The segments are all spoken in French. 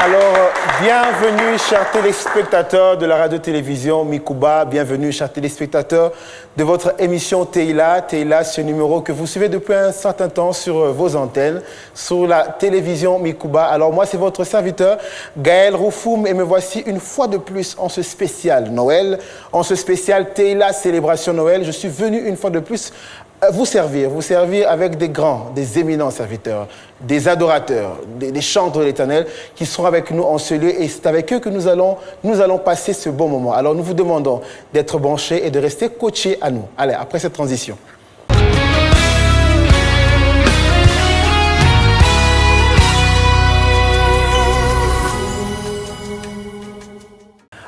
Alors, bienvenue chers téléspectateurs de la radio-télévision Mikuba, bienvenue chers téléspectateurs de votre émission Teila. Teila, c'est un numéro que vous suivez depuis un certain temps sur vos antennes, sur la télévision Mikuba. Alors moi, c'est votre serviteur Gaël Roufoum et me voici une fois de plus en ce spécial Noël, en ce spécial Teila Célébration Noël. Je suis venu une fois de plus vous servir avec des grands, des éminents serviteurs, des adorateurs, des chanteurs de l'Éternel qui seront avec nous en ce lieu et c'est avec eux que nous allons passer ce bon moment. Alors nous vous demandons d'être branchés et de rester coachés à nous. Allez, après cette transition.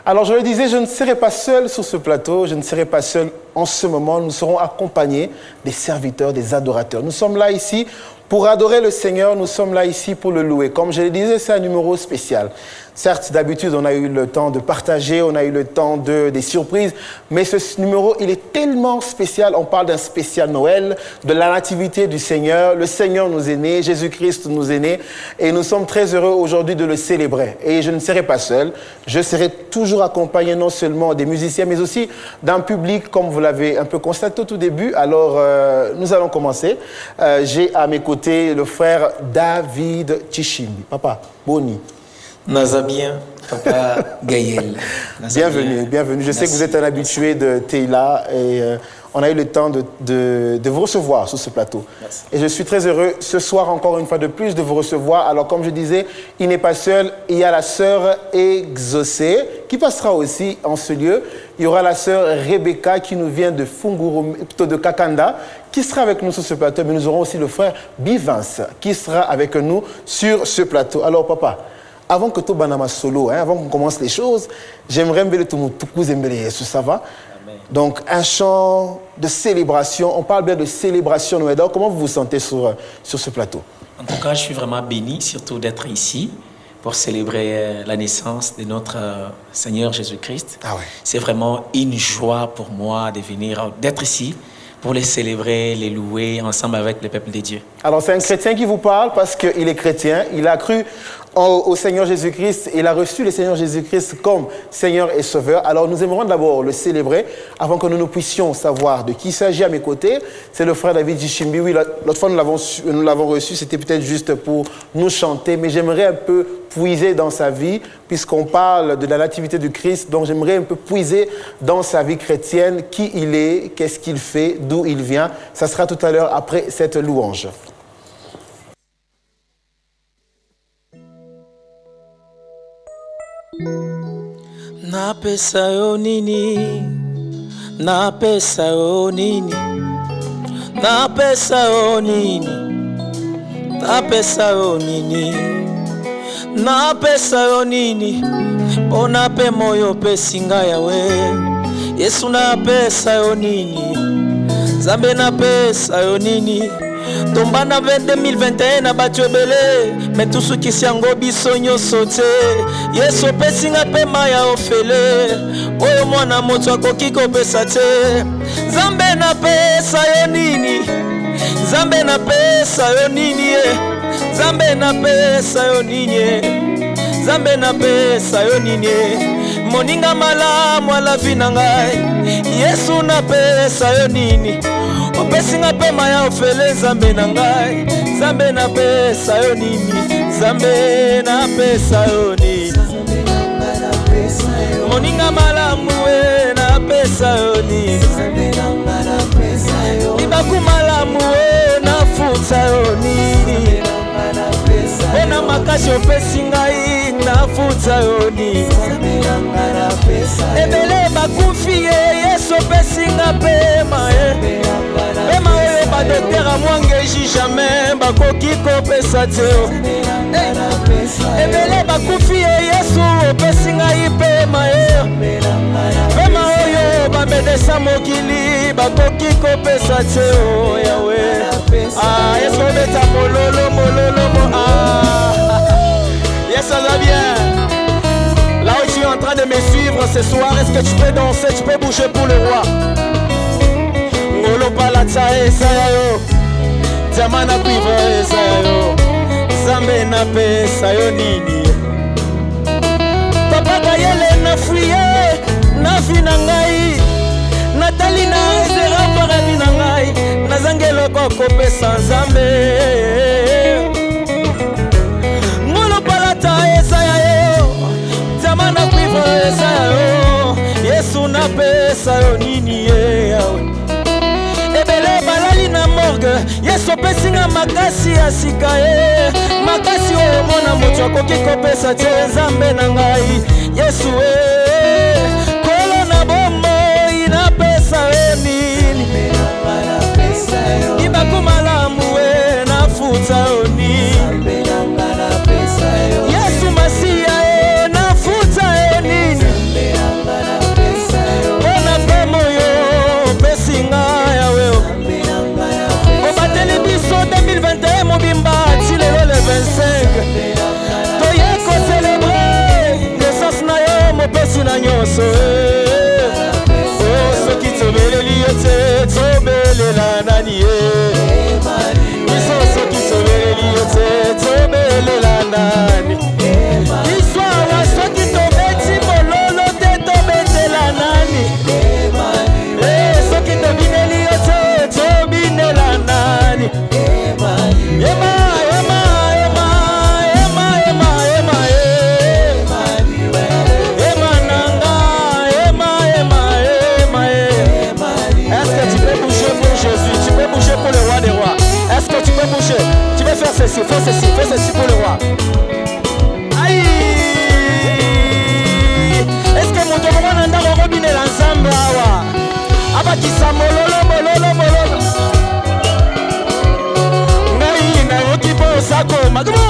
Alors je le disais, je ne serai pas seul sur ce plateau, je ne serai pas seul en ce moment, nous serons accompagnés des serviteurs, des adorateurs. Nous sommes là ici pour adorer le Seigneur, nous sommes là ici pour le louer. Comme je le disais, c'est un numéro spécial. Certes, d'habitude, on a eu le temps de partager, on a eu le temps des surprises, mais ce numéro, il est tellement spécial. On parle d'un spécial Noël, de la nativité du Seigneur. Le Seigneur nous est né, Jésus-Christ nous est né, et nous sommes très heureux aujourd'hui de le célébrer. Et je ne serai pas seul, je serai toujours accompagné non seulement des musiciens, mais aussi d'un public, comme vous l'avez un peu constaté au tout début. Alors, nous allons commencer. J'ai à mes côtés le frère David Tchishimbi. Papa, Boni. Nazabien, Papa Gaël. Bienvenue, bienvenue. Je sais que vous êtes un habitué de Teila et on a eu le temps de vous recevoir sur ce plateau. Merci. Et je suis très heureux ce soir encore une fois de plus de vous recevoir. Alors comme je disais, il n'est pas seul, il y a la sœur Exaucée qui passera aussi en ce lieu. Il y aura la sœur Rebecca qui nous vient de Funguru, plutôt de Kakanda, qui sera avec nous sur ce plateau. Mais nous aurons aussi le frère Bivance qui sera avec nous sur ce plateau. Alors papa, avant que tout banama solo, avant qu'on commence les choses, j'aimerais me tout ça va. Amen. Donc un chant de célébration, on parle bien de célébration Noël. Alors, comment vous vous sentez sur ce plateau? En tout cas, je suis vraiment béni, surtout d'être ici pour célébrer la naissance de notre Seigneur Jésus-Christ. Ah ouais. C'est vraiment une joie pour moi de venir, d'être ici pour les célébrer, les louer ensemble avec le peuple de Dieu. Alors c'est un chrétien qui vous parle parce qu'il est chrétien, il a cru au Seigneur Jésus-Christ, il a reçu le Seigneur Jésus-Christ comme Seigneur et Sauveur. Alors nous aimerons d'abord le célébrer avant que nous puissions savoir de qui il s'agit à mes côtés. C'est le frère David Tchishimbi. Oui, l'autre fois nous l'avons reçu, c'était peut-être juste pour nous chanter, mais j'aimerais un peu puiser dans sa vie, puisqu'on parle de la nativité du Christ, donc j'aimerais un peu puiser dans sa vie chrétienne, qui il est, qu'est-ce qu'il fait, d'où il vient. Ça sera tout à l'heure après cette louange. Napesa yo nini, napesa yo nini, napesa yo nini, napesa yo nini, napesa yo nini, onape moyo pesinga yawe, Yesu napesa yo nini, Zambe napesa yo nini. Tombana 2021 na batwebele mais tout ce qui siango bisonyo sauté Yesu pesinga pe maya ofele oyo mwana moto akoki kopesa te Zambe na pesa yo nini Zambe na pesa yo nini Zambe na pesa yo nini Zambe na pesa yo nini moninga malamu ala vina ngai Yesu na pesa yo nini Opesinga pe maya ofele Zambe na ngai Zambe na pesa yo nini Zambe na pesa yo nini moninga malamu na pesa yo nini Ibaku malamu na futa yo nini Ona makasi opesinga na futa yo nini Ebele bakufi Yesu opesinga pema Pema oyo badotera mwangeji jamais bakoki kopesa te Ebele bakufi Yesu opesinga ipema Pema oyo bamedesa mokili bakoki kopesa te yawe Yesu obeta mololo Yes, ça va bien. Là où tu es en train de me suivre ce soir, est-ce que tu peux danser, tu peux bouger pour le roi? Ngolo palata esaya yo, Zamana kuiva esaya yo, Zambe na pesa yo nini, ebele na fuye na vie na ngai natali na zera paradis na ngai nazangeloko kopesa nzambe ngolo palata esaya yo tama na kuiva esaya yo Yesu napesa yo nini ye yawe ebele balali na morgue Yesu opesinga makasi ya sika ye makasi oyo mona moto akoki kopesa te nzambe na ngai Yesu kolo na bomoi napesa yo nini ibaku malamu nafuta yo nini Yesu Masia nafuta yo nini bona pemo yo pesinga yawe obateli biso 2021 mobimba ti lelo le 25 toye kocelebre naissance na yo mopesi na nyonso soki tobeleli yo te tobelela nani ye biso soki tobeleli yo te tobelela nani iswawa soki tobeti mololo te tobetela nani soki tobineli yo te tobinela nani ema ema ema ema ema ema ema nanga ema ema ema est-ce que tu peux bouger pour Jésus, tu peux bouger pour le roi des rois, est-ce que tu peux bouger, tu veux faire ceci, fais ceci pour le roi. Aïe, est-ce que mon tour nanda robine l'ensemble awa abakisa mololo mololo mololo ngai na okipo sako magmo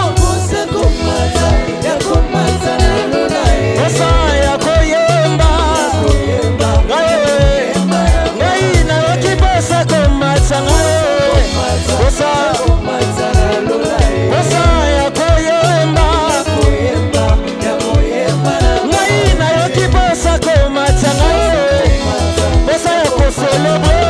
osa ya koyemba ngai na okipo sako matsanga osa ya koyemba ngai na okipo sako matsanga osa ya koselebre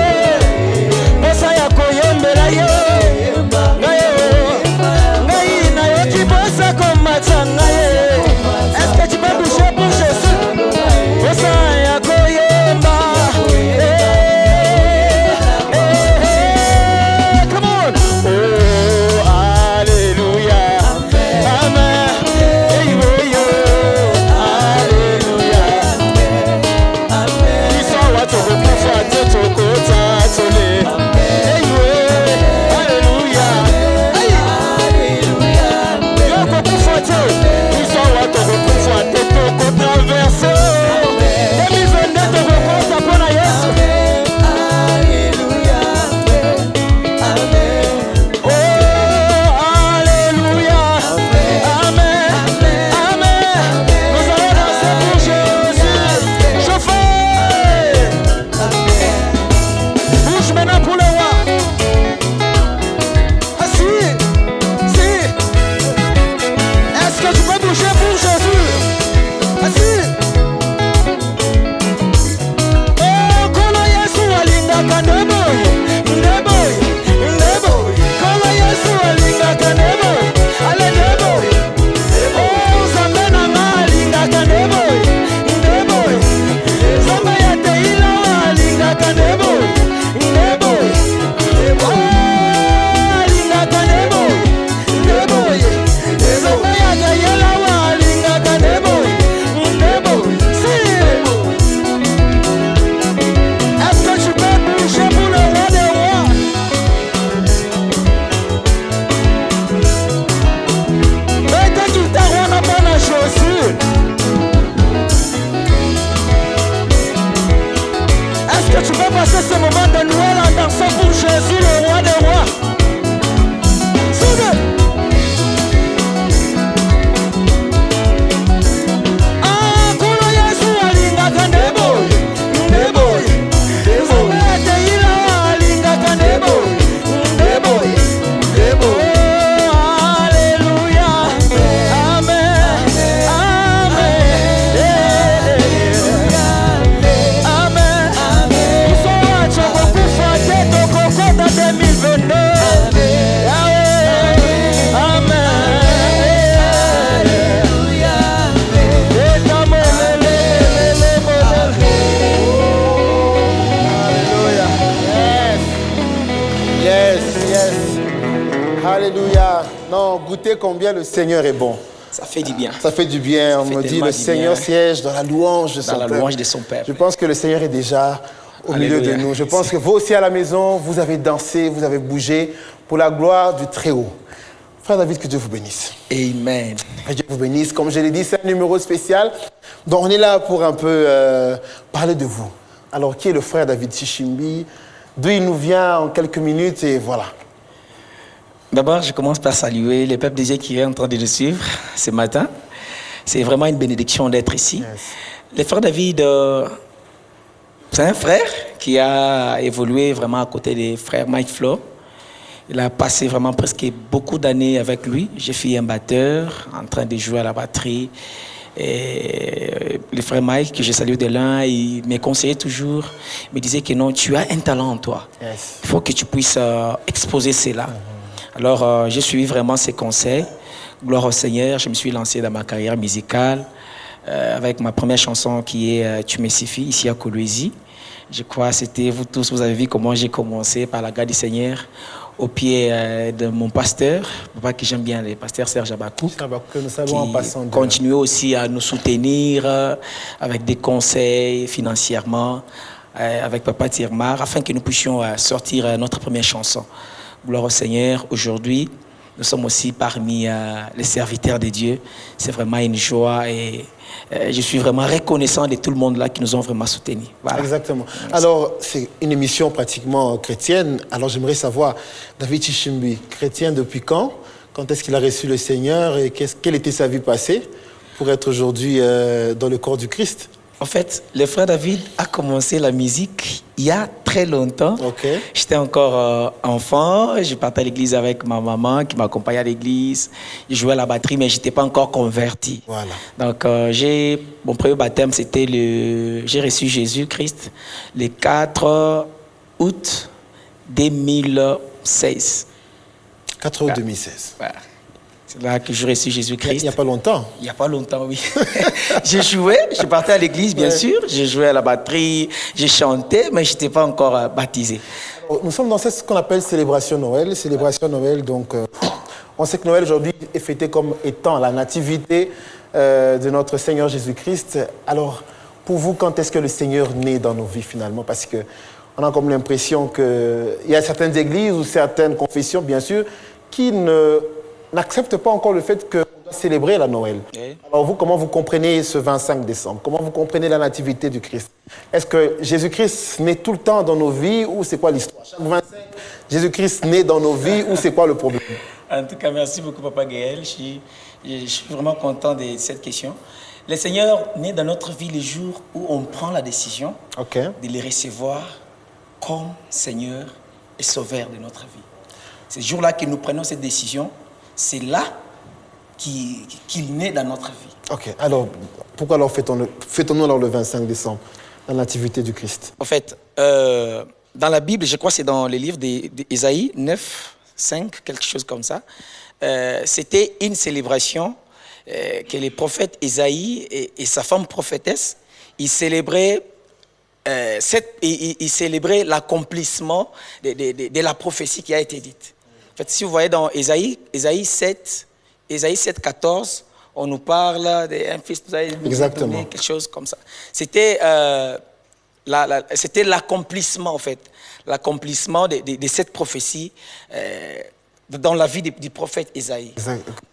Alléluia. Non, goûtez combien le Seigneur est bon. Ça fait du bien. Ça fait du bien. On me dit le Seigneur siège dans la louange de son peuple. Dans la louange de son peuple. Je pense que le Seigneur est déjà au milieu de nous. Je pense que vous aussi à la maison, vous avez dansé, vous avez bougé pour la gloire du Très-Haut. Frère David, que Dieu vous bénisse. Amen. Que Dieu vous bénisse. Comme je l'ai dit, c'est un numéro spécial. Donc on est là pour un peu parler de vous. Alors, qui est le frère David Chichimbi? D'où il nous vient en quelques minutes et voilà. D'abord, je commence par saluer le peuple de Dieu qui est en train de nous suivre ce matin. C'est vraiment une bénédiction d'être ici. Yes. Le frère David, c'est un frère qui a évolué vraiment à côté des frères Mike Flo. Il a passé vraiment presque beaucoup d'années avec lui. J'ai fait un batteur en train de jouer à la batterie. Et le frère Mike, que je salue de l'un, il me conseillait toujours, il me disait que non, tu as un talent en toi. Yes. Il faut que tu puisses exposer cela. Alors, j'ai suivi vraiment ses conseils. Gloire au Seigneur, je me suis lancé dans ma carrière musicale avec ma première chanson qui est Tu me suffis, ici à Kolwezi. Je crois que c'était vous tous, vous avez vu comment j'ai commencé par la grâce du Seigneur au pied de mon pasteur, papa que j'aime bien, le pasteur Serge Abakou, Que nous saluons en passant. qui continue aussi à nous soutenir avec des conseils financièrement, avec papa Tirmar, afin que nous puissions sortir notre première chanson. Gloire au Seigneur. Aujourd'hui, nous sommes aussi parmi les serviteurs de Dieu. C'est vraiment une joie et je suis vraiment reconnaissant de tout le monde là qui nous ont vraiment soutenus. Voilà. Exactement. Alors, c'est une émission pratiquement chrétienne. Alors, j'aimerais savoir, David Chichimbi, chrétien depuis quand? Quand est-ce qu'il a reçu le Seigneur et quelle était sa vie passée pour être aujourd'hui dans le corps du Christ? En fait, le frère David a commencé la musique il y a très longtemps. Okay. J'étais encore enfant, je partais à l'église avec ma maman qui m'accompagnait à l'église. Je jouais à la batterie, mais je n'étais pas encore converti. Voilà. Donc, mon premier baptême, c'était j'ai reçu Jésus-Christ le 4 août 2016. 4 août 2016. Voilà. C'est là que j'ai reçu Jésus-Christ. Il n'y a pas longtemps. Il n'y a pas longtemps, oui. J'ai joué, je partais à l'église, bien sûr. J'ai joué à la batterie, j'ai chanté, mais je n'étais pas encore baptisé. Nous sommes dans ce qu'on appelle célébration Noël. Célébration Noël, donc, on sait que Noël aujourd'hui est fêté comme étant la nativité de notre Seigneur Jésus-Christ. Alors, pour vous, quand est-ce que le Seigneur naît dans nos vies finalement? Parce qu'on a comme l'impression qu'il y a certaines églises ou certaines confessions, bien sûr, qui n'acceptent pas encore le fait qu'on doit célébrer la Noël. Oui. Alors vous, comment vous comprenez ce 25 décembre? Comment vous comprenez la nativité du Christ? Est-ce que Jésus-Christ naît tout le temps dans nos vies ou c'est quoi l'histoire? Chaque 25, Jésus-Christ naît dans nos vies ou c'est quoi le problème? En tout cas, merci beaucoup, Papa Gaël. Je suis vraiment content de cette question. Le Seigneur naît dans notre vie le jour où on prend la décision de le recevoir comme Seigneur et Sauveur de notre vie. C'est ce jour-là que nous prenons cette décision. C'est là qu'il naît dans notre vie. Ok, alors pourquoi alors fêtons-nous alors le 25 décembre, la nativité du Christ? En fait, dans la Bible, je crois que c'est dans les livres d'Ésaïe 9, 5, quelque chose comme ça, c'était une célébration que les prophètes Ésaïe et sa femme prophétesse, ils célébraient l'accomplissement de la prophétie qui a été dite. En fait, si vous voyez dans Ésaïe 7, 14, on nous parle d'un fils, vous avez donné quelque chose comme ça. C'était l'accomplissement, en fait, l'accomplissement de cette prophétie dans la vie du prophète Ésaïe.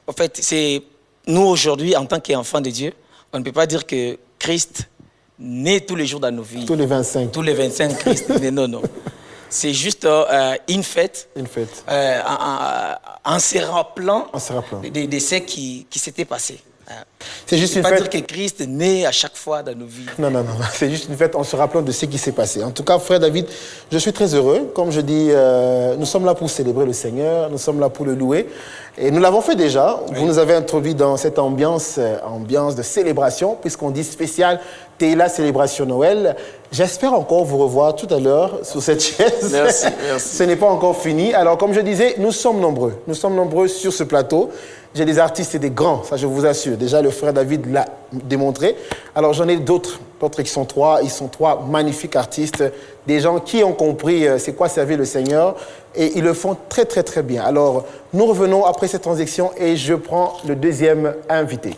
En fait, c'est nous aujourd'hui, en tant qu'enfants de Dieu, on ne peut pas dire que Christ naît tous les jours dans nos vies. Tous les 25. Tous les 25, Christ naît, non. C'est juste une fête. Une fête. En se rappelant de ce qui s'était passé. C'est juste une fête. fête. Pas dire que Christ naît à chaque fois dans nos vies. Non. C'est juste une fête en se rappelant de ce qui s'est passé. En tout cas, frère David, je suis très heureux. Comme je dis, nous sommes là pour célébrer le Seigneur. Nous sommes là pour le louer. Et nous l'avons fait déjà. Oui. Vous nous avez introduit dans cette ambiance de célébration, puisqu'on dit spécial Théla Célébration Noël. J'espère encore vous revoir tout à l'heure sur cette chaise. Merci. Ce n'est pas encore fini. Alors, comme je disais, nous sommes nombreux. Nous sommes nombreux sur ce plateau. J'ai des artistes et des grands, ça je vous assure. Déjà, le frère David l'a démontré. Alors, j'en ai d'autres qui sont trois. Ils sont trois magnifiques artistes. Des gens qui ont compris c'est quoi servir le Seigneur. et ils le font très très très bien. Alors, nous revenons après cette transition et je prends le deuxième invité.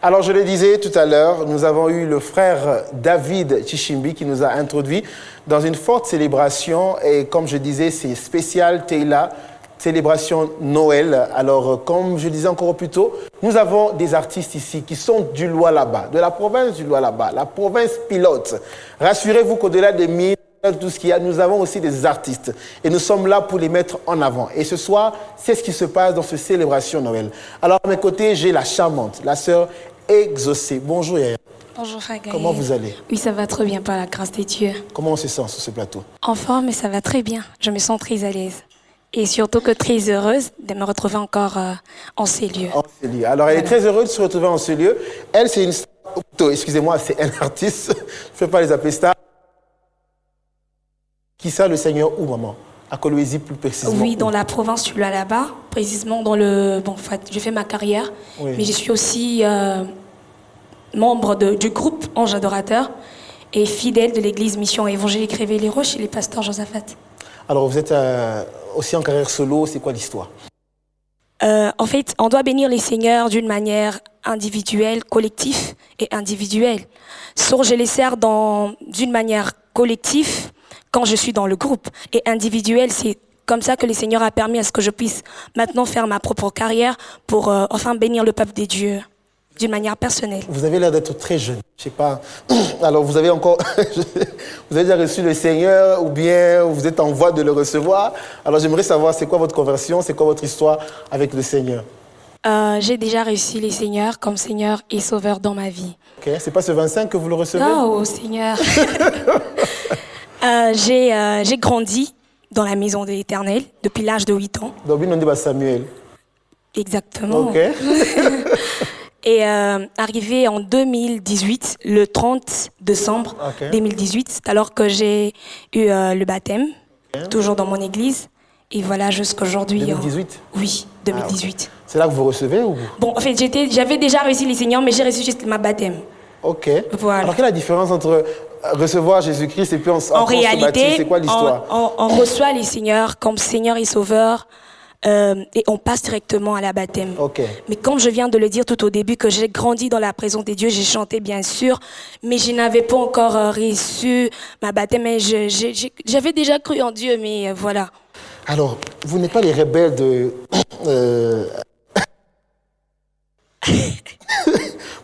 Alors, je le disais tout à l'heure, nous avons eu le frère David Chichimbi qui nous a introduit dans une forte célébration. Et comme je disais, c'est spécial Teila, célébration Noël. Alors, comme je disais encore plus tôt, nous avons des artistes ici qui sont du Lualaba, de la province du Lualaba, la province pilote. Rassurez-vous qu'au-delà des mines, tout ce qu'il y a, nous avons aussi des artistes et nous sommes là pour les mettre en avant. Et ce soir, c'est ce qui se passe dans cette célébration Noël. Alors, à mes côtés, j'ai la charmante, la sœur Exaucée. Bonjour, Yaya. Bonjour, Frère Gaël. Comment vous allez? Oui, ça va très bien, par la grâce des dieux. Comment on se sent sur ce plateau? En forme, mais ça va très bien. Je me sens très à l'aise. Et surtout que très heureuse de me retrouver encore en ces lieux. En ces lieux. Alors, elle est très heureuse de se retrouver en ce lieu. Elle, c'est une star, excusez-moi, c'est un artiste. Je ne vais pas les appeler stars. Qui sert le Seigneur où, maman? À Kolwezi, plus précisément. Oui, dans la province du Lualaba, précisément dans le... Bon, en fait, j'ai fait ma carrière, Oui. mais je suis aussi membre du groupe Ange Adorateur et fidèle de l'église Mission Évangélique Révélé-Roche chez les pasteurs Josaphat. Alors, vous êtes aussi en carrière solo, c'est quoi l'histoire? En fait, on doit bénir les seigneurs d'une manière individuelle, collective et individuelle. Soit je les sers d'une manière collective quand je suis dans le groupe. Et individuelle, c'est comme ça que le Seigneur a permis à ce que je puisse maintenant faire ma propre carrière pour enfin bénir le peuple des dieux d'une manière personnelle. Vous avez l'air d'être très jeune. Je sais pas. Alors, vous avez encore... vous avez déjà reçu le Seigneur ou bien vous êtes en voie de le recevoir. Alors, j'aimerais savoir, c'est quoi votre conversion, c'est quoi votre histoire avec le Seigneur? J'ai déjà reçu les seigneurs comme Seigneur et Sauveur dans ma vie. Ok. C'est pas ce 25 que vous le recevez? Oh, Seigneur. J'ai grandi dans la maison de l'Éternel depuis l'âge de 8 ans. Donc, on dit Samuel. Exactement. Ok. Et arrivé en 2018, le 30 décembre 2018, c'est alors que j'ai eu le baptême, toujours dans mon église. Et voilà, jusqu'aujourd'hui. 2018? Oui, 2018. Ah, okay. C'est là que vous recevez ou... Bon, en fait, j'avais déjà reçu les seigneurs, mais j'ai reçu juste ma baptême. Ok. Voilà. Alors, quelle est la différence entre recevoir Jésus-Christ et puis en réalité, c'est quoi l'histoire? On reçoit les seigneurs comme Seigneur et Sauveur. Et on passe directement à la baptême. Okay. Mais comme je viens de le dire tout au début, que j'ai grandi dans la présence des dieux, j'ai chanté bien sûr, mais je n'avais pas encore reçu ma baptême. J'avais déjà cru en Dieu, mais voilà. Alors, vous n'êtes pas les rebelles de...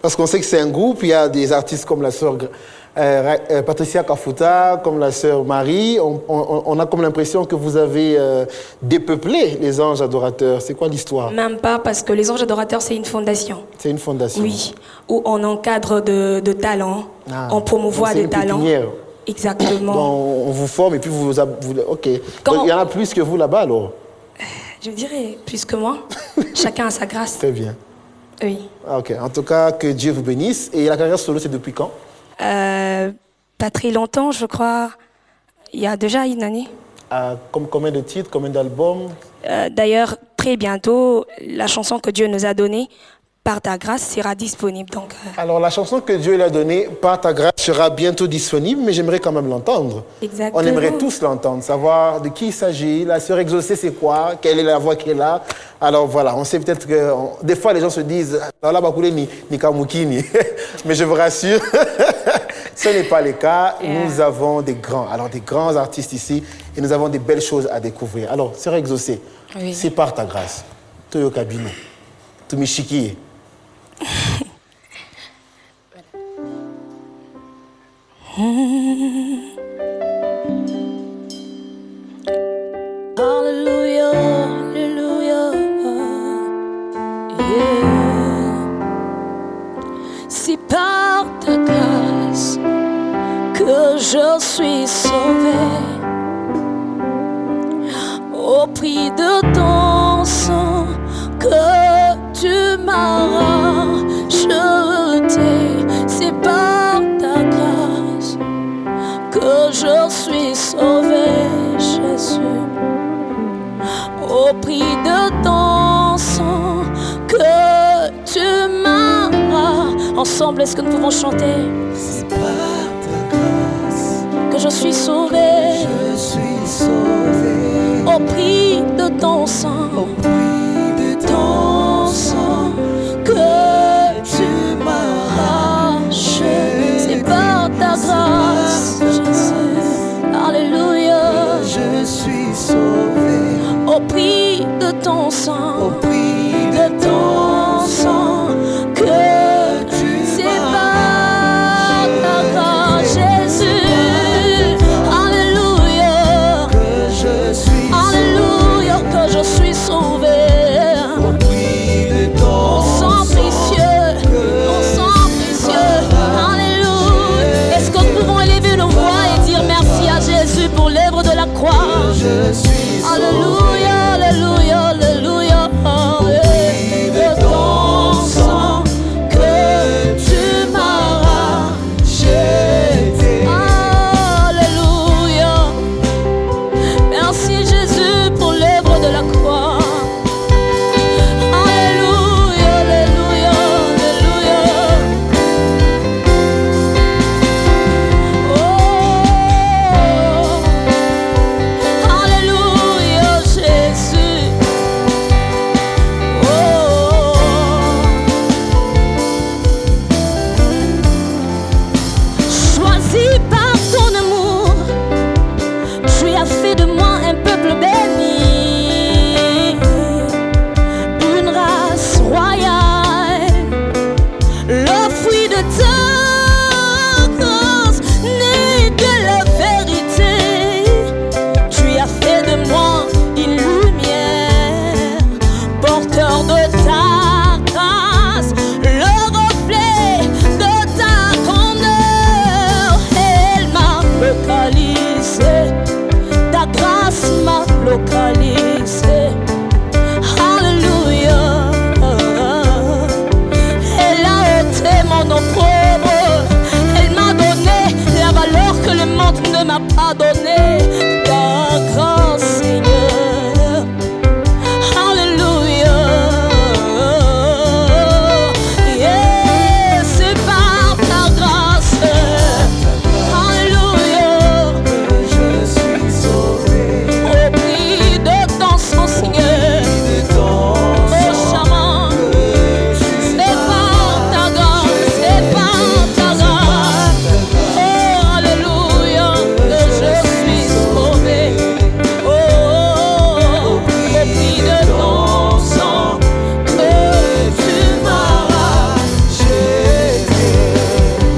Parce qu'on sait que c'est un groupe, il y a des artistes comme la sœur Patricia Kafuta, comme la sœur Marie. On a comme l'impression que vous avez dépeuplé les anges adorateurs. C'est quoi l'histoire? Même pas, parce que les anges adorateurs, c'est une fondation. C'est une fondation? Oui, où on encadre de talents, on promouvoit des talents. Pépinière. Exactement. Donc, on vous forme et puis vous ok. Donc, il y en a plus que vous là-bas alors? Je dirais plus que moi. Chacun a sa grâce. Très bien. Oui. Ok. En tout cas, que Dieu vous bénisse. Et la carrière solo, c'est depuis quand? Pas très longtemps, je crois. Il y a déjà une année. Comme combien de titres, combien d'albums? D'ailleurs, très bientôt, la chanson que Dieu nous a donnée, Par ta grâce, sera disponible. Donc, Alors, la chanson que Dieu l'a donnée, Par ta grâce, sera bientôt disponible, mais j'aimerais quand même l'entendre. Exactement. On aimerait tous l'entendre, savoir de qui il s'agit. La sœur Exaucée, c'est quoi? Quelle est la voix qu'elle a? Alors voilà, on sait peut-être que... Des fois, les gens se disent, là, Bakoulé ni Kamukini. Mais je vous rassure, ce n'est pas le cas. Nous avons des grands artistes ici, et nous avons des belles choses à découvrir. Alors, sœur Exaucée, c'est par ta grâce. Toyo Kabino, Tumishiki. Alléluia, alléluia, yeah. C'est par ta grâce que je suis sauvé, au prix de ton sang que tu m'as racheté. C'est par ta grâce que je suis sauvé, Jésus, au prix de ton sang que tu m'as Ensemble, est-ce que nous pouvons chanter? C'est par ta grâce Que je suis sauvé je suis sauvé. au prix de ton sang. Au prix de ton sang que tu m'as racheté. C'est par ta grâce, Jésus. Alléluia. Je suis sauvé. Au prix de ton Au sang. prix de ton sang que tu C'est m'as par ta grâce, racheté. Jésus. Alléluia. Que je suis Alléluia, que je suis sauvé. au prix de ton Ton sang précieux, ton sang précieux. Alléluia. Est-ce que nous pouvons élever nos voix et dire merci à Jésus pour l'œuvre de la croix? je suis sauvé. Alléluia, alléluia, alléluia. De ton sang que tu m'as Racheté. Alléluia. Merci Jésus pour l'œuvre de la croix. Alléluia, alléluia, alléluia. Oh, alléluia Jésus. Oh. Choisi par ton amour, tu as fait de moi un peuple béni, une race royale, le fruit de ta grâce, né de la vérité. Tu as fait de moi une lumière, porteur de ta grâce, le reflet de ta grandeur. Elle m'a localisé, ta grâce m'a localisé. Alléluia. Elle a ôté mon opprobre, elle m'a donné la valeur que le monde ne m'a pas donnée. Ta grâce, Seigneur. Alléluia. Yeah, c'est par ta grâce. Alléluia. Je suis sauvé. Au prix de ton sang, Seigneur. De ton Oh, chaman. C'est par ta grâce, c'est par ta grâce. Oh, alléluia, que je suis sauvé. Oh, au prix de ton sang, que tu m'as racheté.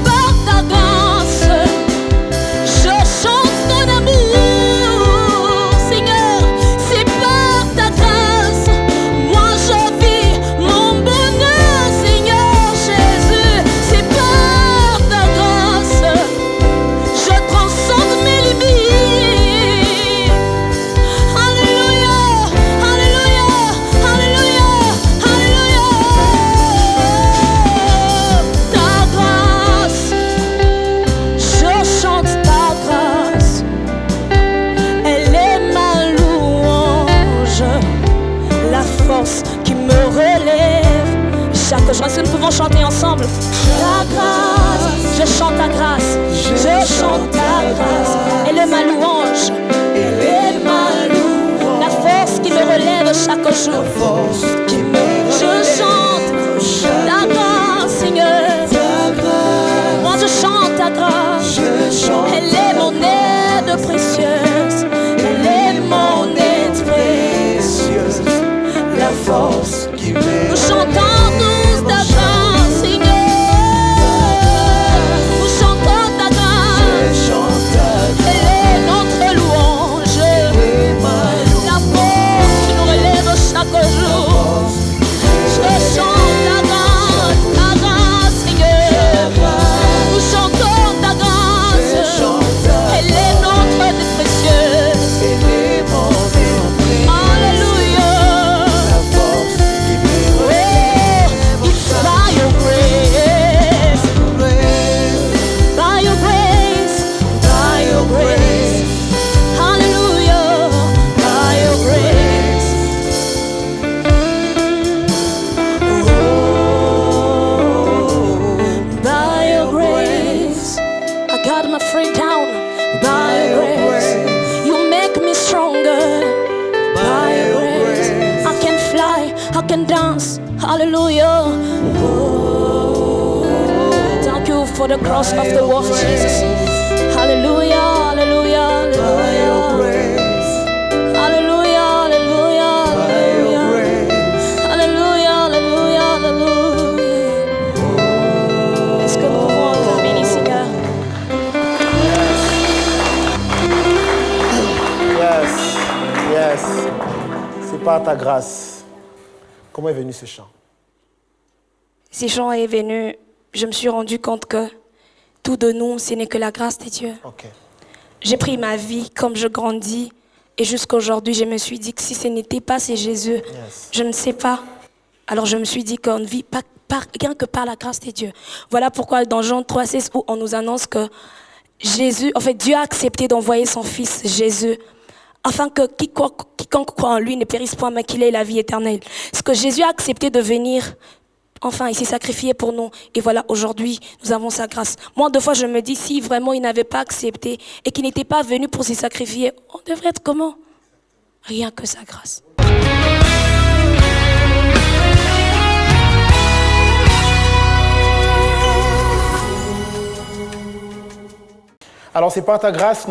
par ta grâce. Je chante ton amour, Seigneur, c'est par ta grâce. Moi je vis mon bonheur, Seigneur Jésus, c'est par ta grâce. Je transcende mes limites. Alléluia, alléluia, alléluia, alléluia. Ta grâce, je chante ta grâce. Elle est ma louange, la force qui me relève. Chaque jour, est-ce que nous pouvons chanter ensemble? Ta grâce, je chante ta grâce, je chante ta grâce. Elle est ma louange, elle est ma louange, la force qui me relève chaque jour. Je chante ta grâce, Seigneur. Moi je chante ta grâce. Elle est mon aide précieuse. Elle est mon aide précieuse. La force qui nous chantons tous ta grâce, Seigneur. Nous chantons ta grâce. Elle est notre louange. La force qui nous relève chaque jour. Je chante ta grâce, Seigneur. Nous chantons ta grâce. Hallelujah. Thank you for the cross of the Lord Jesus. Hallelujah, hallelujah, hallelujah. Hallelujah, hallelujah, hallelujah. Hallelujah, hallelujah, hallelujah. Est-ce que nous pouvons acclamer les Seigneurs? Yes. C'est par ta grâce. Comment est venu ce chant? Ce chant est venu, je me suis rendu compte que tout de nous, ce n'est que la grâce de Dieu. Ok. J'ai pris ma vie comme je grandis et jusqu'à aujourd'hui, je me suis dit que si ce n'était pas c'est Jésus, je ne sais pas. Alors je me suis dit qu'on ne vit pas rien que par la grâce de Dieu. Voilà pourquoi dans Jean 3,16 où on nous annonce que Jésus, en fait Dieu a accepté d'envoyer son fils Jésus afin que quiconque croit en lui ne périsse point mais qu'il ait la vie éternelle. Parce que Jésus a accepté de venir. Enfin, il s'est sacrifié pour nous. Et voilà, aujourd'hui, nous avons sa grâce. Moi, deux fois, je me dis, si vraiment il n'avait pas accepté et qu'il n'était pas venu pour se sacrifier, on devrait être comment? Rien que sa grâce. Alors, c'est par ta grâce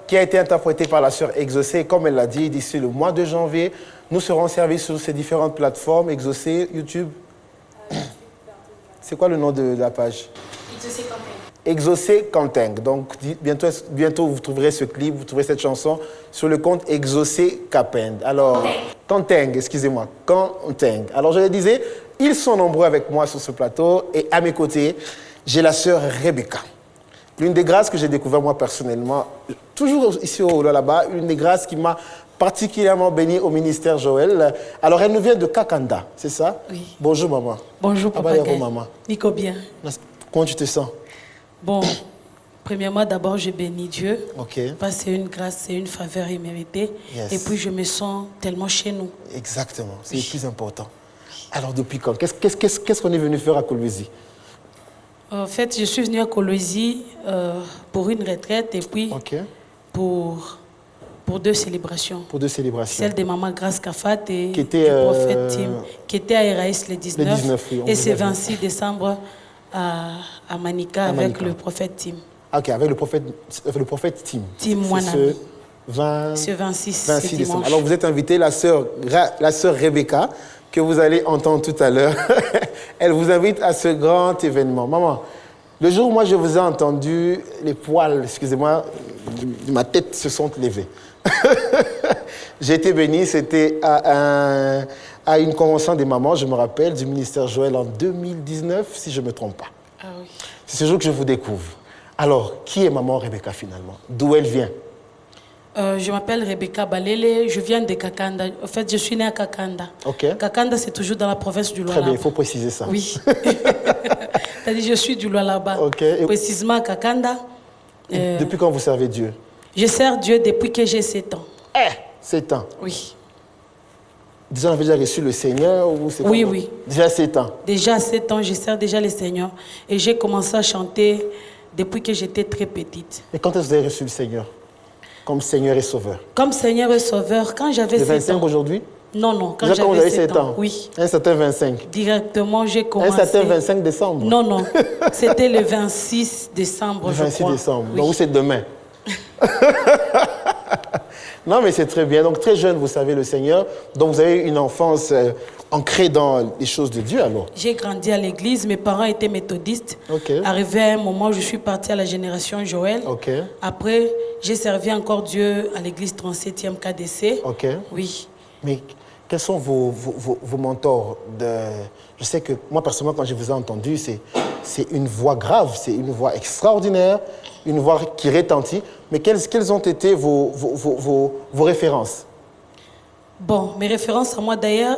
qui a été interprétée par la sœur Exaucée. Comme elle l'a dit, d'ici le mois de janvier, nous serons servis sur ces différentes plateformes, Exaucée, YouTube. C'est quoi le nom de la page? Exaucé Kanteng. Donc bientôt vous trouverez ce clip, vous trouverez cette chanson sur le compte Exaucé Kapend. Alors, Kanteng, excusez-moi, Kanteng. Alors je le disais, ils sont nombreux avec moi sur ce plateau et à mes côtés, j'ai la sœur Rebecca. L'une des grâces que j'ai découvert moi personnellement, toujours ici au là-bas, une des grâces qui m'a particulièrement bénie au ministère Joël. Alors, elle nous vient de Kakanda, c'est ça? Oui. Bonjour, maman. Bonjour, papa. Maman. Nico, bien. Comment tu te sens? Bon, premièrement, d'abord, je bénis Dieu. Ok. Parce que c'est une grâce, c'est une faveur imméritée. Yes. Et puis, je me sens tellement chez nous. Exactement, c'est le plus important. Alors, depuis quand? Qu'est-ce qu'on est venu faire à Kolwezi? En fait, je suis venue à Kolwezi pour une retraite et puis pour deux célébrations. Pour deux célébrations. Celle de Maman Grâce Kafat et qui était, du prophète Tim, qui était à Eraïs le 19. Le 19 oui, et c'est 26 décembre à Manika avec le prophète Tim. Ok, avec le prophète Tim. Tim Mwanami. Ce 26 décembre. Alors vous êtes invité, la sœur Rebecca, que vous allez entendre tout à l'heure. Elle vous invite à ce grand événement. Maman, le jour où moi je vous ai entendu, les poils, excusez-moi, de ma tête se sont levés. J'ai été béni, c'était à une convention des mamans, je me rappelle, du ministère Joël en 2019, si je ne me trompe pas. Ah oui. C'est ce jour que je vous découvre. Alors, qui est maman Rebecca finalement? D'où elle vient? Je m'appelle Rebecca Balele, je viens de Kakanda. En fait, je suis née à Kakanda. Okay. Kakanda, c'est toujours dans la province du Lualaba. Très bien, il faut préciser ça. Oui. C'est-à-dire, je suis du Lualaba. Okay. Précisément à Kakanda. Depuis quand vous servez Dieu? Je sers Dieu depuis que j'ai 7 ans. 7 ans? Oui. Déjà, on avait déjà reçu le Seigneur ou c'est Oui, comment? oui. Déjà 7 ans? Déjà à 7 ans, je sers déjà le Seigneur. Et j'ai commencé à chanter depuis que j'étais très petite. Et quand est-ce que vous avez reçu le Seigneur? Comme Seigneur et Sauveur? Comme Seigneur et Sauveur, quand j'avais 7 ans. Le 25 aujourd'hui? Non, quand déjà j'avais 7 ans? Oui. Un certain 25? Directement, j'ai commencé. Un certain 25 décembre? Non. C'était le 26 décembre, je crois. Le 26 décembre. Oui. Donc, c'est demain. Non, mais c'est très bien. Donc, très jeune, vous savez le Seigneur. Donc, vous avez une enfance ancrée dans les choses de Dieu, alors? J'ai grandi à l'église. Mes parents étaient méthodistes. Okay. Arrivé à un moment où je suis partie à la génération Joël. Okay. Après, j'ai servi encore Dieu à l'église 37e KDC. Okay. Oui. Mais quels sont vos mentors Je sais que moi, personnellement, quand je vous ai entendu, c'est une voix grave, c'est une voix extraordinaire, une voix qui retentit. Mais quelles ont été vos références? Bon, mes références à moi d'ailleurs,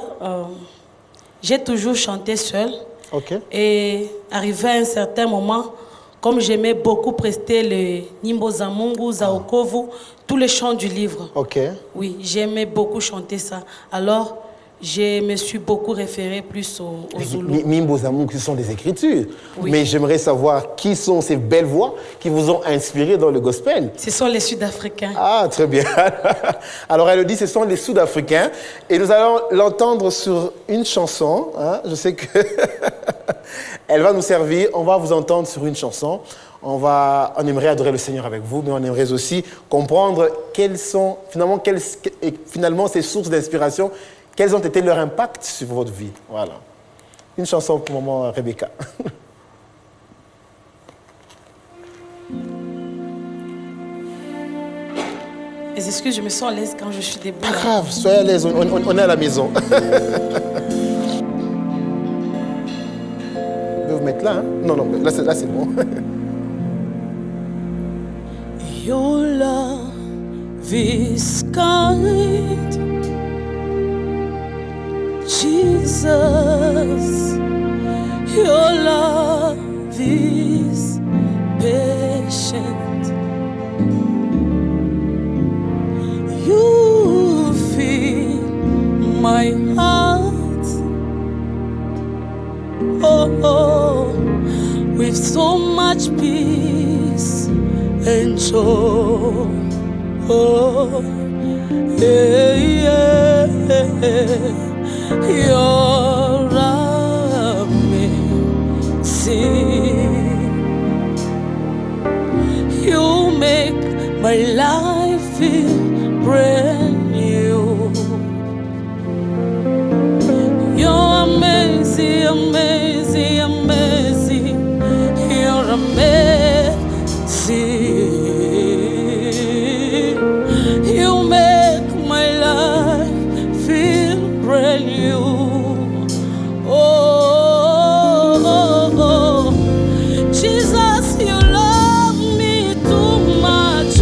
j'ai toujours chanté seule. Okay. Et arrivé à un certain moment, comme j'aimais beaucoup prester le Nyimbo za Mungu, za Okovu, tous les chants du livre. Okay. Oui, j'aimais beaucoup chanter ça. Alors, je me suis beaucoup référée plus au Zoulou. Mimbozamouk, ce sont des écritures. Oui. Mais j'aimerais savoir qui sont ces belles voix qui vous ont inspiré dans le gospel. Ce sont les Sud-Africains. Ah, très bien. Alors, elle dit, ce sont les Sud-Africains. Et nous allons l'entendre sur une chanson. Hein. Je sais que elle va nous servir. On va vous entendre sur une chanson. On aimerait adorer le Seigneur avec vous, mais on aimerait aussi comprendre quelles sont finalement ces sources d'inspiration, quels ont été leurs impacts sur votre vie. Voilà. Une chanson pour maman Rebecca. Les excuses, je me sens à l'aise quand je suis debout. Pas grave, soyez à l'aise, on est à la maison. Je vais vous mettre là, hein? Non, là c'est bon. Your love is kind, Jesus. Your love is patient. You fill my heart, with so much peace and joy. Oh, yeah, yeah. You're amazing. You make my life feel brand new. You're amazing, amazing, amazing. You're amazing. You make my life feel brand new. Oh, Jesus, you love me too much.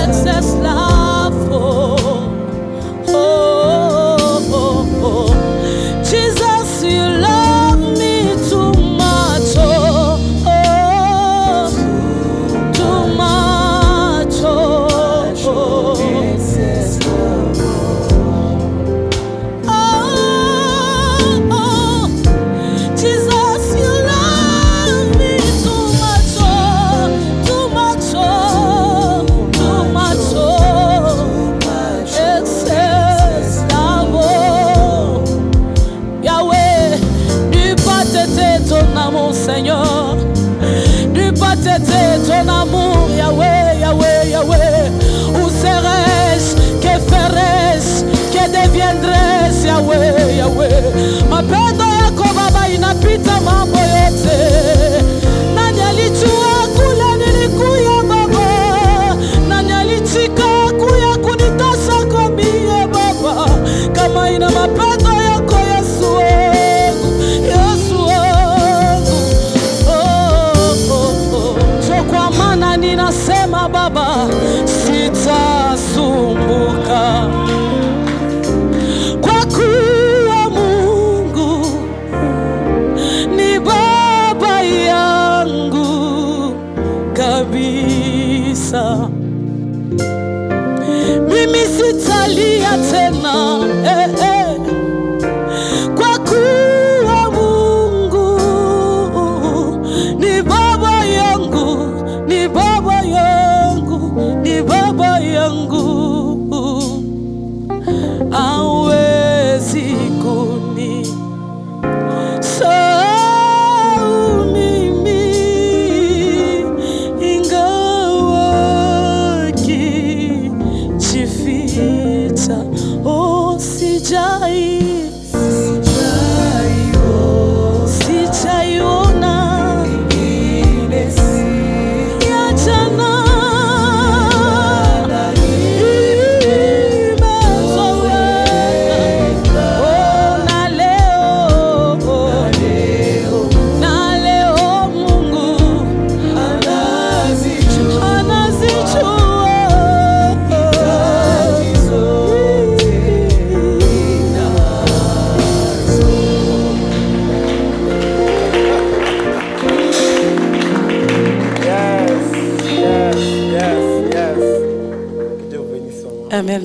Excess love.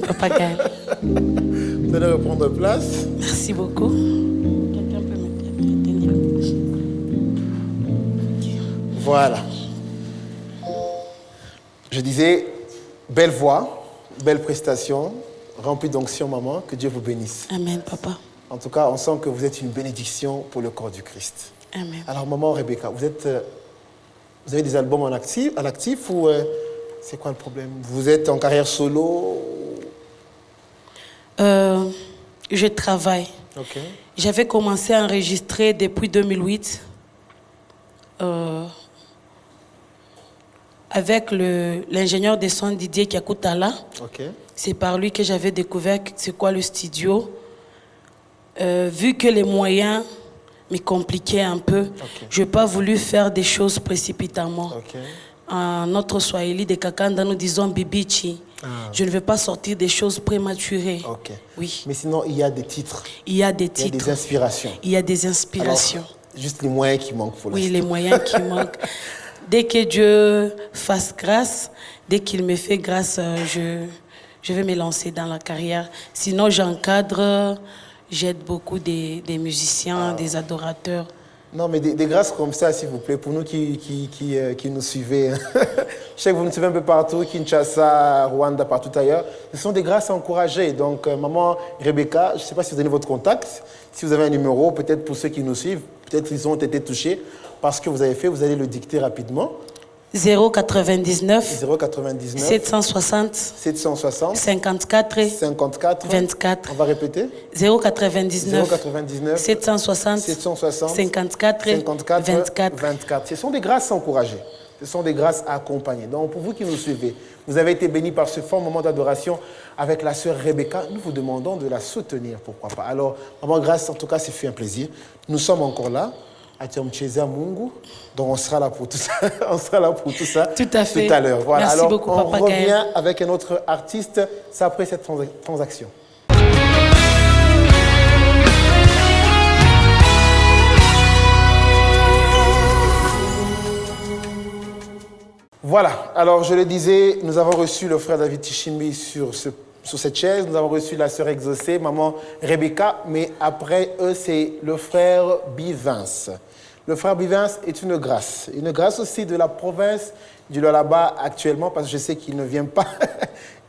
Papa Gaël. Vous allez reprendre place. Merci beaucoup. Quelqu'un peut me tenir. Voilà. Je disais, belle voix, belle prestation, remplie d'onction, maman. Que Dieu vous bénisse. Amen, papa. En tout cas, on sent que vous êtes une bénédiction pour le corps du Christ. Amen. Alors, maman Rebecca, vous avez des albums à l'actif ou c'est quoi le problème? Vous êtes en carrière solo? Je travaille. Ok. J'avais commencé à enregistrer depuis 2008 avec l'ingénieur de son Didier Kiakutala. Ok. C'est par lui que j'avais découvert c'est quoi le studio. Vu que les moyens me compliquaient un peu, je n'ai pas voulu faire des choses précipitamment. Ok. En notre Swahili de Kakanda, nous disons bibichi. Je ne veux pas sortir des choses prématurées. Ok. Oui. Mais sinon, il y a des titres. Il y a des Il y a titres. des inspirations. Il y a des inspirations. Alors, juste les moyens qui manquent pour l'instant. Oui, les moyens qui manquent. Dès que Dieu fasse grâce, dès qu'il me fait grâce, je vais me lancer dans la carrière. Sinon, j'encadre, j'aide beaucoup des musiciens, des adorateurs. Non, mais des grâces comme ça, s'il vous plaît, pour nous qui nous suivez. Je sais que vous nous suivez un peu partout, Kinshasa, Rwanda, partout ailleurs. Ce sont des grâces à encourager. Donc, maman Rebecca, je ne sais pas si vous avez votre contact, si vous avez un numéro, peut-être pour ceux qui nous suivent, peut-être ils ont été touchés par ce que vous avez fait, vous allez le dicter rapidement. 099 099 760 760 54 54 24. On va répéter. 099 099 760 760 54 54 24. 24. Ce sont des grâces à encourager. Ce sont des grâces à accompagner. Donc, pour vous qui nous suivez, vous avez été bénis par ce fort moment d'adoration avec la sœur Rebecca. Nous vous demandons de la soutenir, pourquoi pas. Alors, maman, grâce, en tout cas, c'est fait un plaisir. Nous sommes encore là. Mungu. Donc, on sera là pour tout ça. On sera là pour tout ça. Tout à fait. Tout à l'heure. Voilà. Merci alors, beaucoup, on Papa revient Gaël. avec un autre artiste. C'est après cette transaction. Voilà, alors je le disais, nous avons reçu le frère David Tishimbi sur cette chaise, nous avons reçu la sœur Exaucée, maman Rebecca, mais après eux, c'est le frère Bivens. Le frère Bivens est une grâce aussi de la province du Lualaba actuellement, parce que je sais qu'il ne vient pas,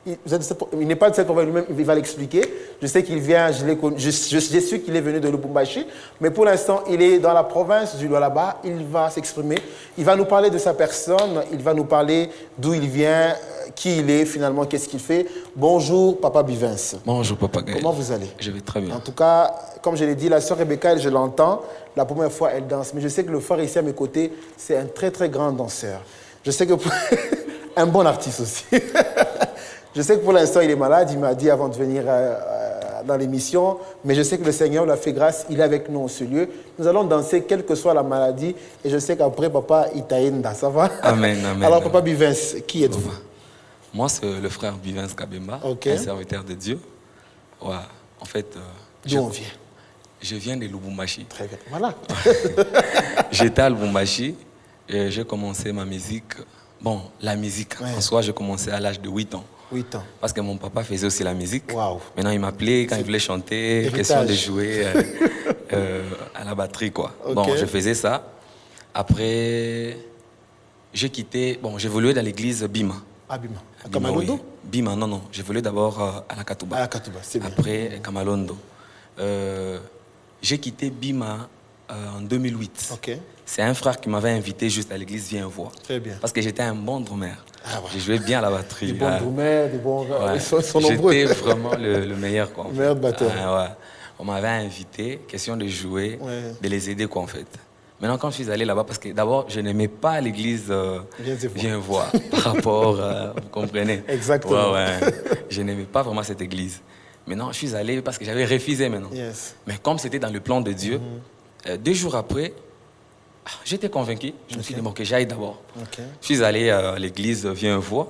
il n'est pas de cette province lui-même, il va l'expliquer. Je sais qu'il vient, je suis qu'il est venu de Lubumbashi, mais pour l'instant, il est dans la province du Lualaba, il va s'exprimer, il va nous parler de sa personne, il va nous parler d'où il vient, qui il est finalement, qu'est-ce qu'il fait. Bonjour, Papa Bivens. Bonjour, Papa Gaël. Comment vous allez? Je vais très bien. En tout cas, comme je l'ai dit, la sœur Rebecca, je l'entends, la première fois, elle danse, mais je sais que le frère ici à mes côtés, c'est un très, très grand danseur. Je sais que un bon artiste aussi. Je sais que pour l'instant, il est malade. Il m'a dit avant de venir dans l'émission. Mais je sais que le Seigneur l'a fait grâce. Il est avec nous en ce lieu. Nous allons danser, quelle que soit la maladie. Et je sais qu'après, papa, il t'aïnda. Ça va? Amen, amen. Alors, Papa Bivens, qui êtes-vous? Moi, c'est le frère Bivens Kabemba, un serviteur de Dieu. Ouais, en fait... D'où on vient? Je viens de Lubumbashi. Très bien. Voilà. J'étais à Lubumbashi. Et j'ai commencé ma musique. Bon, la musique, en soi, j'ai commencé à l'âge de 8 ans. 8 ans. Parce que mon papa faisait aussi la musique. Wow. Maintenant, il m'appelait quand il voulait chanter, Héritage. question de jouer à la batterie, quoi. Okay. Bon, je faisais ça. Après, j'ai quitté... Bon, j'évoluais dans l'église Bima. Ah, Bima. À Bima, Kamalondo? oui. Bima, non. J'évoluais d'abord à la Katouba. À la Katouba, c'est bien. Après, Kamalondo. J'ai quitté Bima en 2008. Ok. C'est un frère qui m'avait invité juste à l'église Viens voir. Très bien. Parce que j'étais un bon drummer. Ah, ouais. J'ai joué bien à la batterie. Des bons drummers, des bons... Ouais. Ils sont nombreux. J'étais vraiment le meilleur, quoi. Le meilleur batteur. Ouais. On m'avait invité, question de jouer, de les aider, quoi, en fait. Maintenant, quand je suis allé là-bas, parce que d'abord, je n'aimais pas l'église Viens voir, par rapport, vous comprenez? Exactement. Ouais. Je n'aimais pas vraiment cette église. Maintenant, je suis allé parce que j'avais refusé maintenant. Yes. Mais comme c'était dans le plan de Dieu, 2 jours après, j'étais convaincu. Je me suis dit, bon, que j'aille d'abord. Okay. Je suis allé à l'église Viens voir.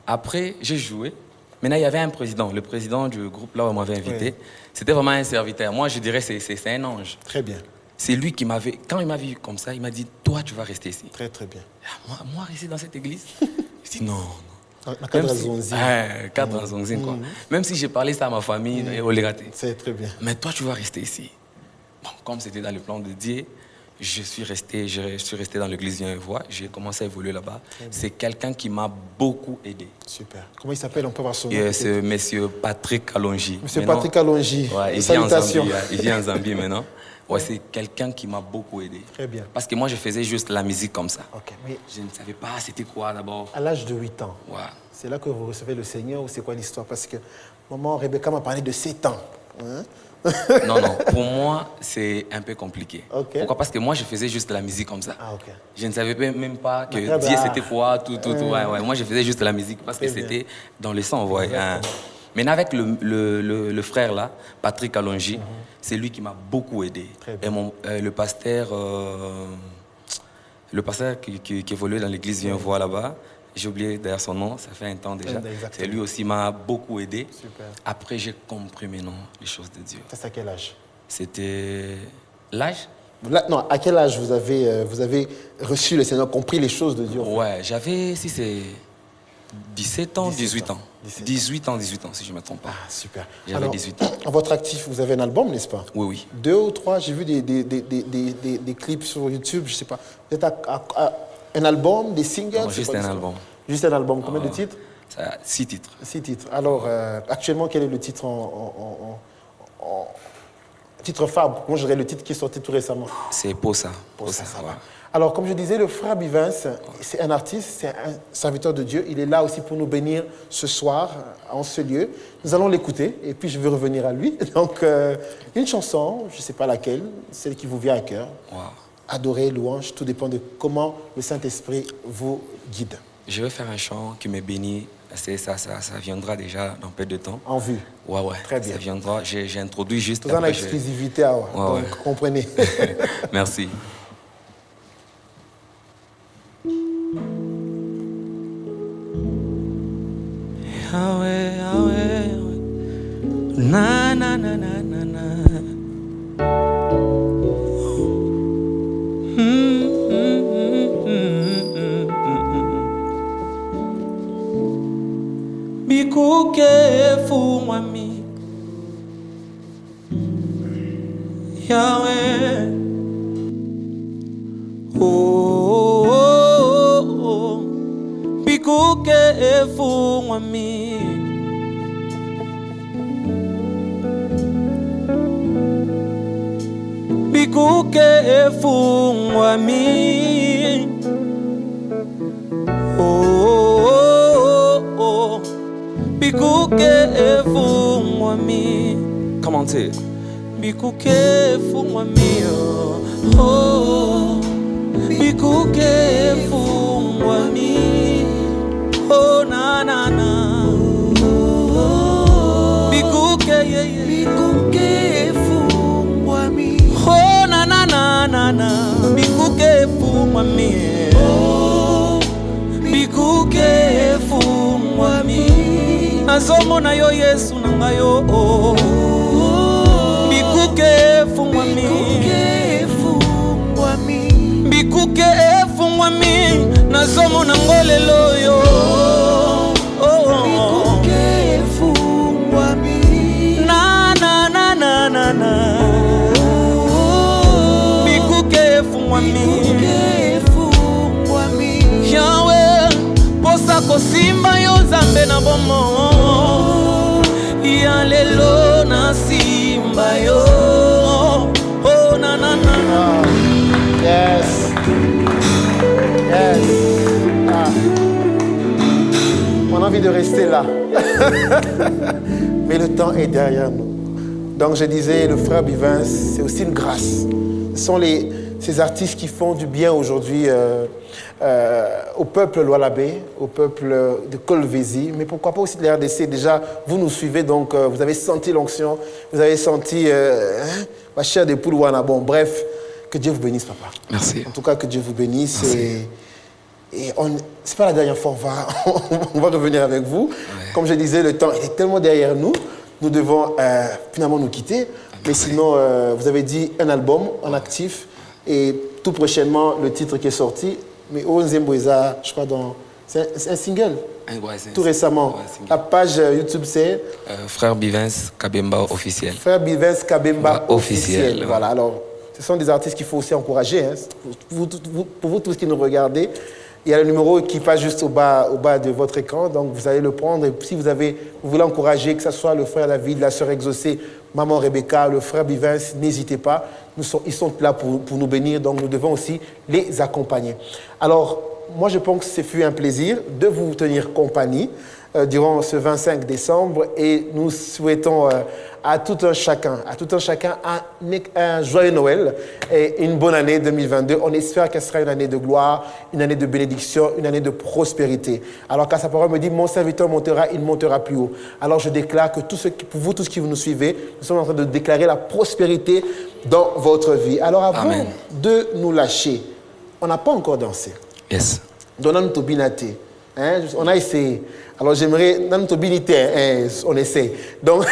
Après, j'ai joué. Maintenant, il y avait un président. Le président du groupe là où on m'avait invité, Oui. c'était vraiment un serviteur. Moi, je dirais que c'est un ange. Très bien. C'est lui qui m'avait... Quand il m'a vu comme ça, il m'a dit, toi, tu vas rester ici. Très, très bien. Moi rester dans cette église? Je dis, non. Cadre Zonzine, quoi. Même si j'ai parlé ça à ma famille, on les raté. C'est très bien. Mais toi, tu vas rester ici. Bon, comme c'était dans le plan de Dieu, je suis resté dans l'église Viens et Vois. J'ai commencé à évoluer là-bas. C'est quelqu'un qui m'a beaucoup aidé. Super. Comment il s'appelle? On peut voir son nom. C'est monsieur Patrick Alongi. Monsieur Patrick Alongi. Ouais, salutations. Il vit en Zambie maintenant. Ouais, c'est quelqu'un qui m'a beaucoup aidé. Très bien. Parce que moi, je faisais juste la musique comme ça. Ok. Mais je ne savais pas c'était quoi d'abord. À l'âge de 8 ans, ouais. C'est là que vous recevez le Seigneur ou c'est quoi l'histoire? Parce que maman Rebecca m'a parlé de 7 ans. Hein? Non, pour moi, c'est un peu compliqué. Okay. Pourquoi? Parce que moi, je faisais juste de la musique comme ça. Ah, okay. Je ne savais même pas que Dieu, c'était quoi, tout. Ouais. Moi, je faisais juste de la musique parce que c'était dans le sang. Ouais, hein. Maintenant, avec le frère là, Patrick Alongi, c'est lui qui m'a beaucoup aidé. Et le pasteur qui évoluait dans l'église Viens Voir là-bas, j'ai oublié d'ailleurs son nom, ça fait un temps déjà. C'est lui aussi m'a beaucoup aidé. Super. Après, j'ai compris maintenant les choses de Dieu. C'est à quel âge? C'était l'âge? Non, à quel âge vous avez reçu le Seigneur, compris les choses de Dieu? Ouais, j'avais, si c'est 17 ans, 18 ans. 18 ans, si je ne me trompe pas. Ah, super. J'avais 18 ans. En votre actif, vous avez un album, n'est-ce pas? Oui, oui. 2 ou 3, j'ai vu des clips sur YouTube, je ne sais pas. Vous êtes à un album, des singles? Non, juste un album. Juste un album. Combien de titres? 6 titres. 6 titres. Alors, actuellement, quel est le titre titre phare? Moi, j'aurais le titre qui est sorti tout récemment. C'est Posa. Posa, ça va. Alors, comme je disais, le frère Bivins, c'est un artiste, c'est un serviteur de Dieu. Il est là aussi pour nous bénir ce soir, en ce lieu. Nous allons l'écouter et puis je vais revenir à lui. Donc, une chanson, je ne sais pas laquelle, celle qui vous vient à cœur. Wow. Adorer, louange, tout dépend de comment le Saint-Esprit vous guide. Je vais faire un chant qui me bénit. Ça viendra déjà dans peu de temps. En vue. Ouais. Très bien. Ça viendra. J'ai introduit juste. Tout en exclusivité, donc comprenez. Merci. Yahweh, na na na na na na. Bikuke fumami Yahweh. Oh. Bikuke fumami Bikuke fumami Oh. Bikuke fumami. Comment c'est? Bikuke fumami oh. Bikuke fumami oh na na na. Bikuke Bikuke fumami oh na na na na na. Bikuke fumami oh. Bikuke fumami nazomona yo Yesu na ngayo oh. Bikuke fumami Bikuke fumami nazomona ngolelo yo Bikuke fumami na na na na na na. Bikuke fumami Yahweh posa kosimba yo Nzambe na bomo ya lelo na simba yo oh na na na. Yes. On a envie de rester là. Mais le temps est derrière nous. Donc je disais, le frère Bivins, c'est aussi une grâce. Ce sont ces artistes qui font du bien aujourd'hui au peuple Lualabé, au peuple de Kolwezi, mais pourquoi pas aussi de la RDC. Déjà, vous nous suivez, donc vous avez senti l'onction, vous avez senti ma chère de Poulouana. Bon, bref, que Dieu vous bénisse, papa. Merci. En tout cas, que Dieu vous bénisse. Et c'est pas la dernière fois, on va revenir avec vous. Ouais. Comme je disais, le temps est tellement derrière nous, nous devons finalement nous quitter. Mais sinon, vous avez dit un album en actif et tout prochainement, le titre qui est sorti. Mais au Nzemboueza, je crois dans C'est un single. Ouais, c'est Tout récemment. Ouais, single. La page YouTube, c'est Frère Bivens Kabemba officiel. Frère Bivens Kabemba Ouais, officiel. ouais. Voilà, alors, ce sont des artistes qu'il faut aussi encourager. Hein. Pour vous tous qui nous regardez, il y a le numéro qui passe juste au bas de votre écran, donc vous allez le prendre. Et si vous voulez encourager, que ce soit le frère David, la sœur Exaucée, maman Rebecca, le frère Bivens, n'hésitez pas. Ils sont là pour nous bénir, donc nous devons aussi les accompagner. Alors, moi, je pense que ce fut un plaisir de vous tenir compagnie durant ce 25 décembre et nous souhaitons à tout un chacun un joyeux Noël et une bonne année 2022. On espère qu'elle sera une année de gloire, une année de bénédiction, une année de prospérité. Alors, car sa parole me dit, mon serviteur montera, il montera plus haut. Alors, je déclare que pour vous tous qui nous suivez, nous sommes en train de déclarer la prospérité dans votre vie. Alors, avant Amen. de nous lâcher, on n'a pas encore dansé. Yes. Donnant Tobinate. Hein, on a essayé. Alors j'aimerais, dans Tobinite, on essaie. Donc,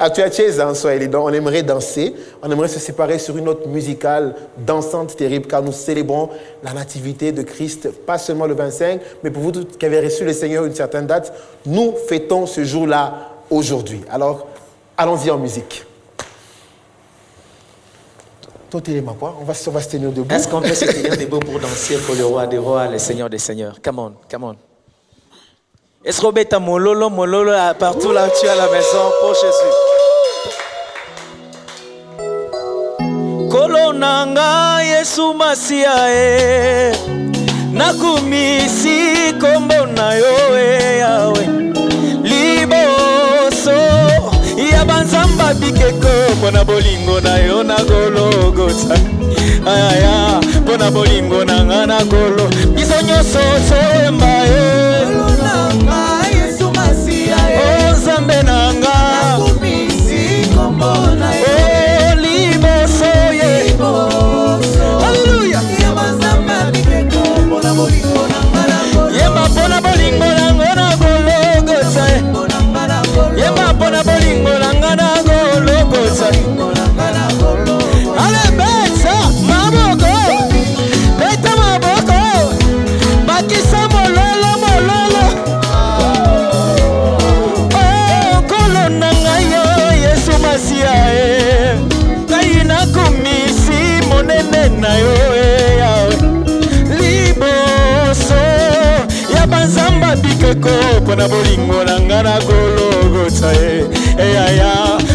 on aimerait danser. On aimerait se séparer sur une note musicale dansante terrible, car nous célébrons la nativité de Christ, pas seulement le 25, mais pour vous tous qui avez reçu le Seigneur une certaine date, nous fêtons ce jour-là aujourd'hui. Alors, allons-y en musique. On va se tenir debout. Est-ce qu'on peut se tenir debout pour danser pour le roi des rois, le Seigneur des seigneurs? Come on, come on. Est-ce qu'on met mololo partout là tu es à la maison pour Jésus? Kolonanga Yesu Masia nakumisi kombo na yo yawe liboso ya banzamba bikeko pona bolingo na yo na gologota aya pona bolingo na ngana golo biso nyonso soemba Kolonanga Yesu Masia o Nzambe nanga nakumisi kombo na yo liboso ye Hallelujah ya banzamba bikeko pona bolingo na ngana golo yemba pona bolingo na ngana gologota yemba pona bolingo na ngana gologota ale beta maboko beta maboko bakisa mololo oh kolona ngayo Yesu Masia kaina kumisi monene na yo yawe liboso ya banzamba bikeko pona bolingo na ngana gologota eyaya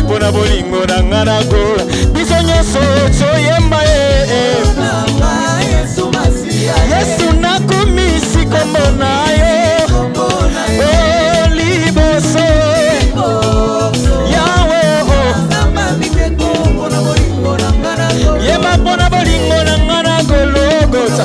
pona bolingo na ngana gola biso nyonso toyemba Kolonanga Yesu Masia Yesu nakumisi kombo na yo oh liboso yawe banzamba bikeko pona bolingo na ngana golo yema pona bolingo na ngana gologota